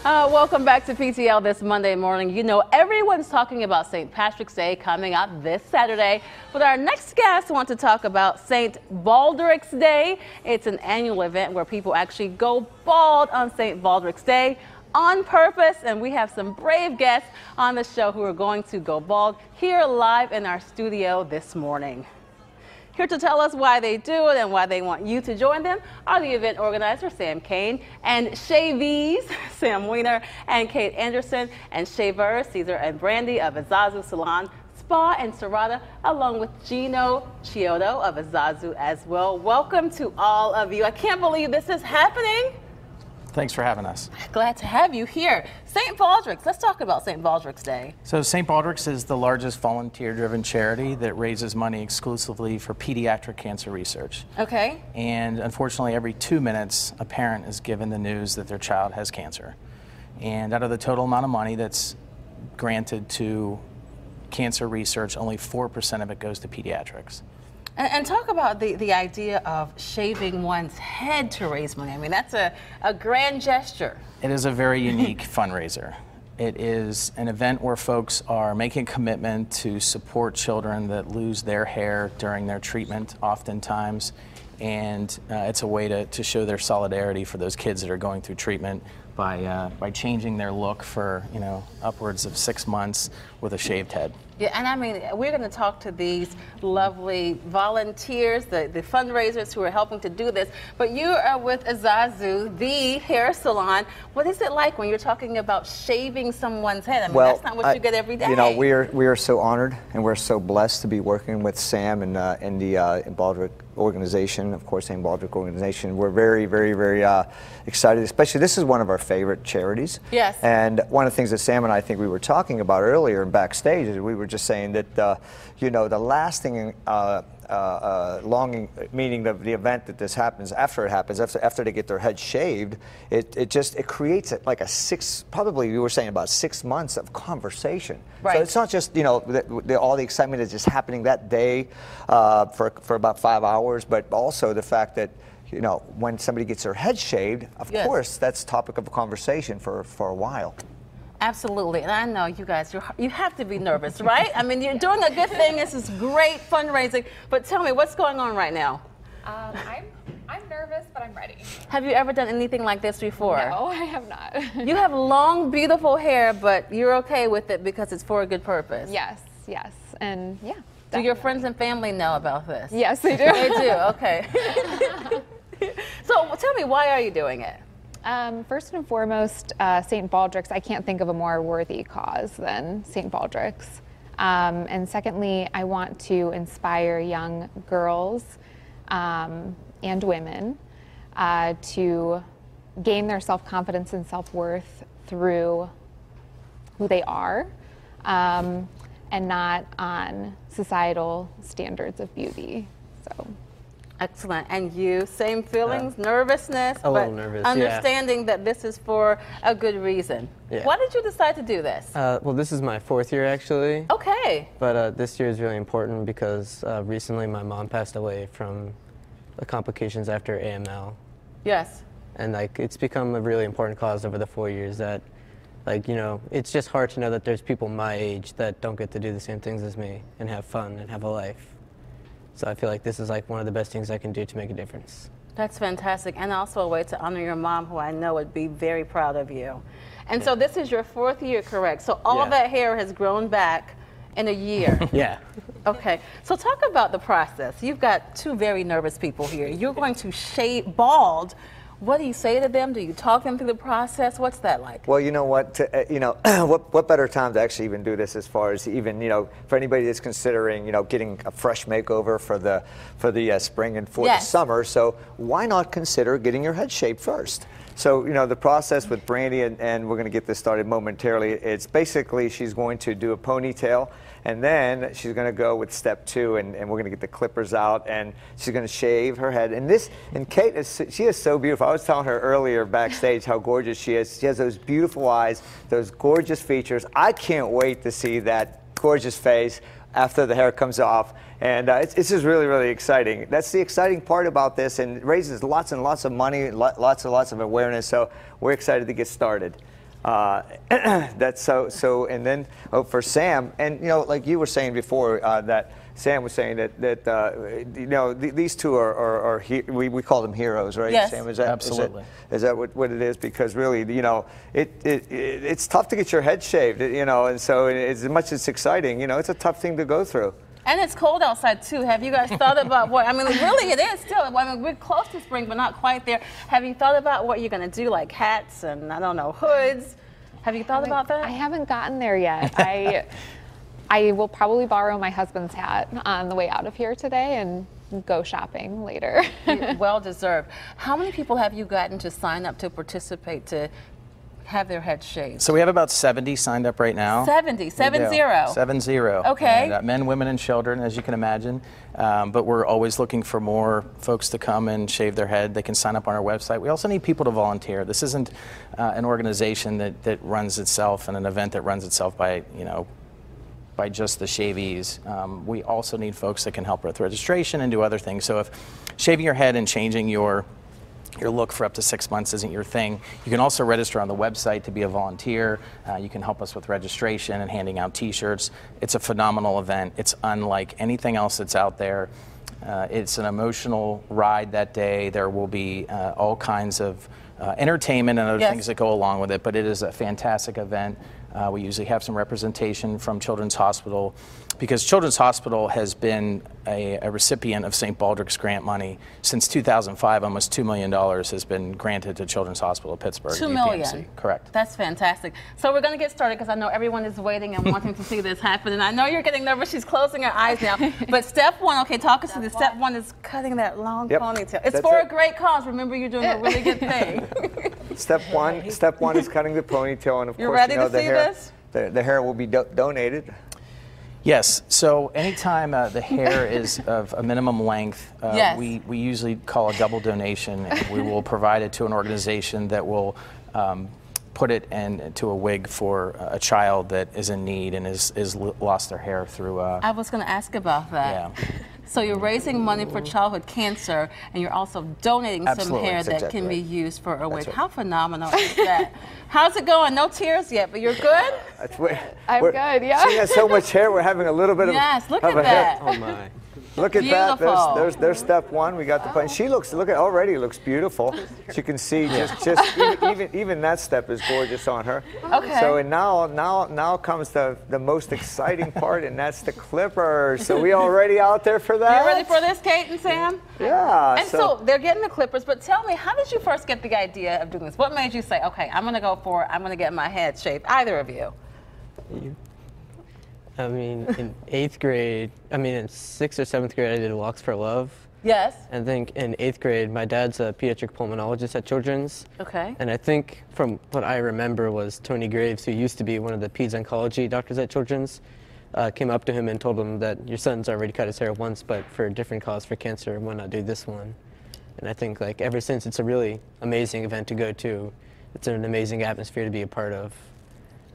Welcome back to PTL this Monday morning. You know, everyone's talking about St. Patrick's Day coming up this Saturday. But our next guest wants to talk about St. Baldrick's Day. It's an annual event where people actually go bald on St. Baldrick's Day on purpose. And we have some brave guests on the show who are going to go bald here live in our studio this morning. Here to tell us why they do it and why they want you to join them are the event organizer, Sam Kane, and Shavies, Sam Weiner, and Kate Anderson, and shavers, Caesar and Brandy of Izzazu Salon, Spa and Serrata, along with Gino Chiodo of Izzazu as well. Welcome to all of you. I can't believe this is happening. Thanks for having us. Glad to have you here. St. Baldrick's, let's talk about St. Baldrick's Day. So St. Baldrick's is the largest volunteer-driven charity that raises money exclusively for pediatric cancer research. Okay. And unfortunately, every 2 minutes, a parent is given the news that their child has cancer. And out of the total amount of money that's granted to cancer research, only 4% of it goes to pediatrics. And talk about the idea of shaving one's head to raise money. I mean, that's a grand gesture. It is a very unique fundraiser. It is an event where folks are making a commitment to support children that lose their hair during their treatment oftentimes. And it's a way to show their solidarity for those kids that are going through treatment by changing their look for, you know, upwards of 6 months with a shaved head. Yeah, and I mean, we're going to talk to these lovely volunteers, the fundraisers who are helping to do this. But you are with Izzazu, the hair salon. What is it like when you're talking about shaving someone's head? I mean, that's not what you get every day. You know, we are so honored and we're so blessed to be working with Sam and the Baldrick organization, of course, St. Baldrick organization. We're very, very, very excited. Especially, this is one of our favorite charities. Yes. And one of the things that Sam and I think we were talking about earlier backstage is we were just saying that, you know, the lasting longing, meaning the event that this happens, after they get their head shaved, it creates like probably you were saying about 6 months of conversation. Right. So it's not just, you know, all the excitement is just happening that day for about 5 hours, but also the fact that, you know, when somebody gets their head shaved, of course, that's topic of conversation for a while. Absolutely, and I know you guys, you have to be nervous, right? I mean, you're doing a good thing. This is great fundraising. But tell me, what's going on right now? I'm nervous, but I'm ready. Have you ever done anything like this before? No, I have not. You have long, beautiful hair, but you're okay with it because it's for a good purpose. Yes, and yeah. Do your friends and family know about this? Yes, they do. They do. Okay. So tell me, why are you doing it? First and foremost, St. Baldrick's, I can't think of a more worthy cause than St. Baldrick's. And secondly, I want to inspire young girls and women to gain their self-confidence and self-worth through who they are and not on societal standards of beauty. So. Excellent. And you, same feelings, nervousness, but nervous, understanding that this is for a good reason. Yeah. Why did you decide to do this? Well, this is my 4th year actually. Okay. But this year is really important because recently my mom passed away from the complications after AML. Yes. And like it's become a really important cause over the 4 years that, like, you know, it's just hard to know that there's people my age that don't get to do the same things as me and have fun and have a life. So I feel like this is like one of the best things I can do to make a difference. That's fantastic, and also a way to honor your mom, who I know would be very proud of you. And so this is your 4th year, correct? So all that hair has grown back in a year. Yeah. Okay, so talk about the process. You've got 2 very nervous people here. You're going to shave bald. What do you say to them? Do you talk them through the process? What's that like? Well, you know what, what better time to actually even do this, as far as even, you know, for anybody that's considering, you know, getting a fresh makeover for the spring and for the summer. So why not consider getting your head shaved first? So, you know, the process with Brandy, and we're going to get this started momentarily, it's basically she's going to do a ponytail, and then she's going to go with step 2, and we're going to get the clippers out, and she's going to shave her head. And Kate, she is so beautiful. I was telling her earlier backstage how gorgeous she is. She has those beautiful eyes, those gorgeous features. I can't wait to see that gorgeous face after the hair comes off. And it's just really, really exciting. That's the exciting part about this, and it raises lots and lots of money, lots and lots of awareness. So we're excited to get started. That's so. And then for Sam, and like you were saying before, that Sam was saying that these two are we call them heroes, right? Yes. Sam, is that Absolutely. Is that what it is? Because really, it's tough to get your head shaved, and so as much as it's exciting, it's a tough thing to go through. And it's cold outside too. Have you guys thought about what? I mean, really, it is still. I mean, we're close to spring, but not quite there. Have you thought about what you're going to do, like hats and I don't know, hoods? Have you thought about that? I haven't gotten there yet. I will probably borrow my husband's hat on the way out of here today and go shopping later. Well deserved. How many people have you gotten to sign up to participate to have their heads shaved? So we have about 70 signed up right now. 70, 70. 70. Okay. And, men, women, and children, as you can imagine. But we're always looking for more folks to come and shave their head. They can sign up on our website. We also need people to volunteer. This isn't an organization that runs itself and an event that runs itself by just the shavees. We also need folks that can help with registration and do other things. So if shaving your head and changing your look for up to 6 months isn't your thing, you can also register on the website to be a volunteer. You can help us with registration and handing out t-shirts. It's a phenomenal event. It's unlike anything else that's out there. It's an emotional ride that day. There will be all kinds of entertainment and other things that go along with it, but it is a fantastic event. We usually have some representation from Children's Hospital, because Children's Hospital has been a recipient of St. Baldrick's grant money since 2005. Almost $2 million has been granted to Children's Hospital of Pittsburgh. $2 million. UPMC. Correct. That's fantastic. So we're going to get started because I know everyone is waiting and wanting to see this happen. And I know you're getting nervous. She's closing her eyes now. But step one, okay, talk us through this. Step one is cutting that long ponytail. It's for a great cause. Remember, you're doing a really good thing. Step one is cutting the ponytail, and of You're course, ready to see this? The hair will be donated. Yes, so anytime the hair is of a minimum length, we usually call a double donation, and we will provide it to an organization that will put it into a wig for a child that is in need and is lost their hair through. I was going to ask about that. Yeah. So you're raising money for childhood cancer, and you're also donating some hair that can be used for a wig. How phenomenal is that? How's it going? No tears yet, but you're good? I'm good, yeah. She has so much hair, we're having a little bit of look of at a that. hair. Oh my. Look at Beautiful. that. There's step one. We got the point. She already looks beautiful. As you can see, even that step is gorgeous on her. Okay. So and now comes the most exciting part, and that's the clippers. So we already out there for that? You ready for this, Kate and Sam? Yeah. And so they're getting the clippers, but tell me, how did you first get the idea of doing this? What made you say, okay, I'm going to go for it. I'm going to get my head shaved? Either of you. I mean, in 8th grade, in 6th or 7th grade, I did Walks for Love. Yes. I think in 8th grade, my dad's a pediatric pulmonologist at Children's. Okay. And I think from what I remember was Tony Graves, who used to be one of the peds oncology doctors at Children's, came up to him and told him that your son's already cut his hair once, but for a different cause, for cancer, why not do this one? And I think ever since, it's a really amazing event to go to. It's an amazing atmosphere to be a part of.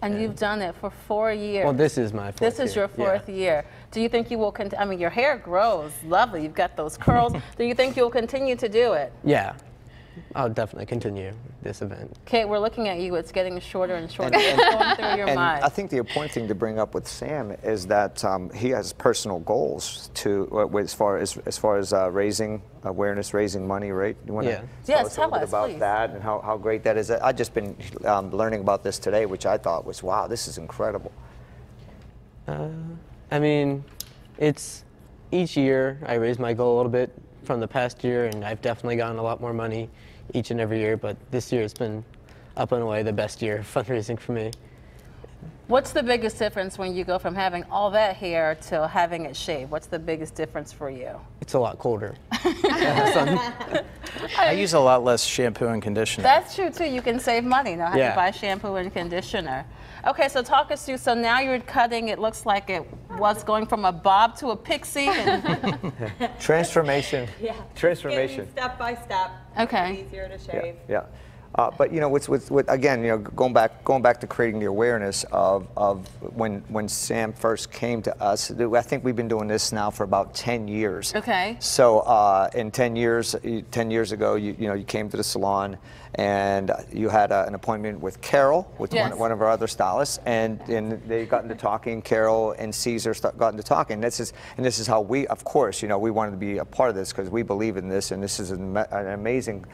And you've done it for 4 years. Well, this is my 4th year. This is your 4th year. Do you think you will continue? Your hair grows lovely. You've got those curls. Do you think you'll continue to do it? Yeah. I'll definitely continue this event. Kate, we're looking at you. It's getting shorter and shorter. It's going through your mind. I think the important thing to bring up with Sam is that he has personal goals as far as raising awareness, raising money, right? You want to tell us a little bit about that and how great that is? I've just been learning about this today, which I thought was, wow, this is incredible. It's each year I raise my goal a little bit from the past year, and I've definitely gotten a lot more money each and every year, but this year has been up and away the best year of fundraising for me. What's the biggest difference when you go from having all that hair to having it shaved? What's the biggest difference for you? It's a lot colder. I use a lot less shampoo and conditioner. That's true too. You can save money. Now have to buy shampoo and conditioner. Okay, so talk us through. So now you're cutting. It looks like it was going from a bob to a pixie. And Transformation. Yeah. Transformation. Getting step by step. Okay. Easier to shave. Yeah. But again, going back to creating the awareness of when Sam first came to us. I think we've been doing this now for about 10 years. Okay. So in 10 years ago, you came to the salon, and you had an appointment with Carol, with Yes. one of our other stylists, and they got into talking. Carol and Caesar got into talking. This is how we, of course, you know, we wanted to be a part of this because we believe in this, and this is an amazing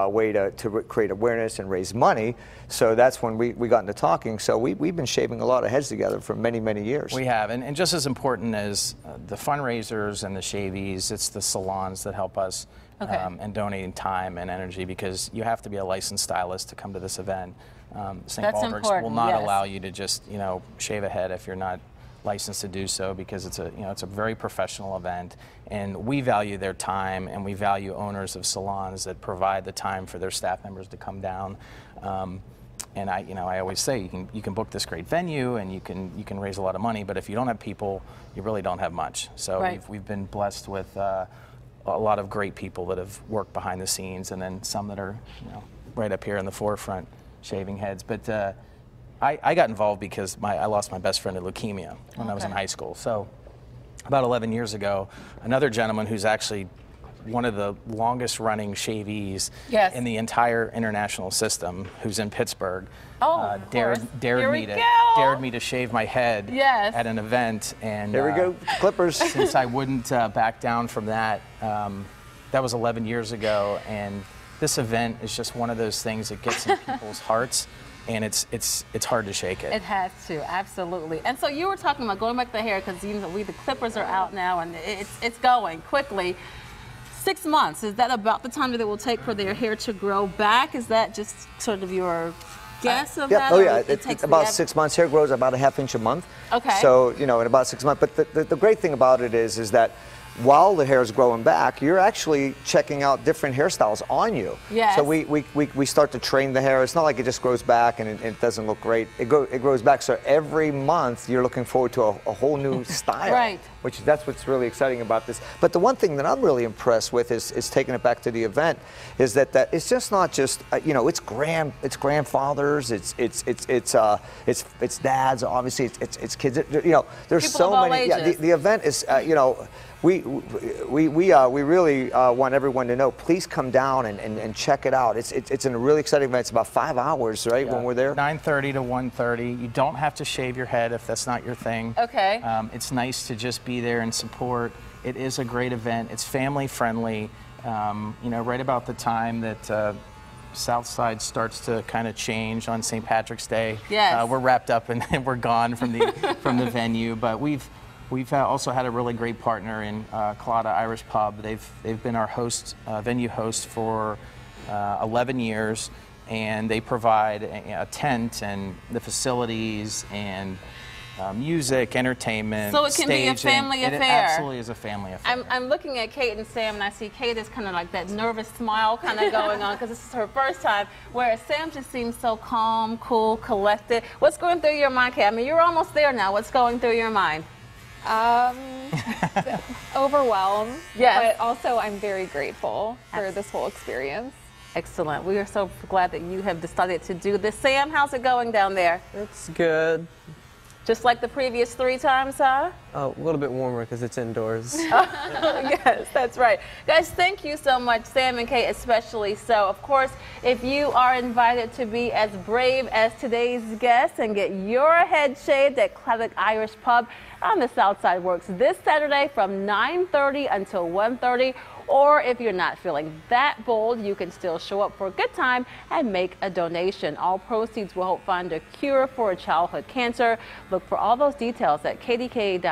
way to create awareness and raise money. So that's when we got into talking. So we've been shaving a lot of heads together for many, many years. We have, and just as important as the fundraisers and the shavies, it's the salons that help us. Okay. And donating time and energy, because you have to be a licensed stylist to come to this event. St. That's Baldrick's will important, not yes. allow you to just, you know, shave a head if you're not licensed to do so, because it's a, you know, it's a very professional event, and we value their time, and we value owners of salons that provide the time for their staff members to come down. And I always say you can book this great venue and you can raise a lot of money, but if you don't have people, you really don't have much. So Right. we've been blessed with a lot of great people that have worked behind the scenes, and then some that are, you know, right up here in the forefront shaving heads. But I got involved because I lost my best friend to leukemia when I was in high school. So about 11 years ago, another gentleman who's actually one of the longest running shavees Yes. in the entire international system, who's in Pittsburgh, Of course. Here dared we me go. to shave my head Yes. at an event. And Here we go, Clippers. since I wouldn't back down from that, that was 11 years ago, and this event is just one of those things that gets in people's hearts, and it's hard to shake it. It has to, absolutely. And so you were talking about going back to the hair, because you know the clippers are out now, and it's going quickly. 6 months, is that about the time that it will take for their hair to grow back? Is that just sort of your guess of that? Oh or yeah, it it's takes about the 6 months. Hair grows about a ½ inch a month. Okay. So, you know, in about 6 months. But the great thing about it is that while the hair is growing back, you're actually checking out different hairstyles on you. Yes. So we start to train the hair. It's not like it just grows back and it doesn't look great. It grows back. So every month you're looking forward to a whole new style. Right. That's what's really exciting about this. But the one thing that I'm really impressed with is taking it back to the event, is that it's just not just you know, it's grandfathers, it's dads, obviously it's kids. You know, there's People so of all many. Yeah, ages. the event is you know. We really want everyone to know, please come down and check it out. It's a really exciting event. It's about 5 hours, right, when we're there? 9:30 to 1:30. You don't have to shave your head if that's not your thing. Okay. It's nice to just be there and support. It is a great event. It's family friendly. You know, right about the time that Southside starts to kind of change on St. Patrick's Day. Yes. We're wrapped up and we're gone from the venue, but we've also had a really great partner in Claudia Irish Pub. They've been our venue host for 11 years, and they provide a tent and the facilities and music, entertainment, So it can be a staging. family It affair. absolutely is a family affair. I'm looking at Kate and Sam, and I see Kate is kind of like that nervous smile kind of going on, because this is her first time, whereas Sam just seems so calm, cool, collected. What's going through your mind, Kate? I mean, you're almost there now. What's going through your mind? Overwhelmed. Yes. But also I'm very grateful for this whole experience. Excellent. We are so glad that you have decided to do this. Sam, how's it going down there? It's good. Just like the previous 3 times, huh? A little bit warmer because it's indoors. Yes, that's right. Guys, thank you so much, Sam and Kate especially. So, of course, if you are invited to be as brave as today's guests and get your head shaved at Classic Irish Pub on the Southside Works this Saturday from 9:30 until 1:30. Or if you're not feeling that bold, you can still show up for a good time and make a donation. All proceeds will help find a cure for childhood cancer. Look for all those details at kdka.com/PTL.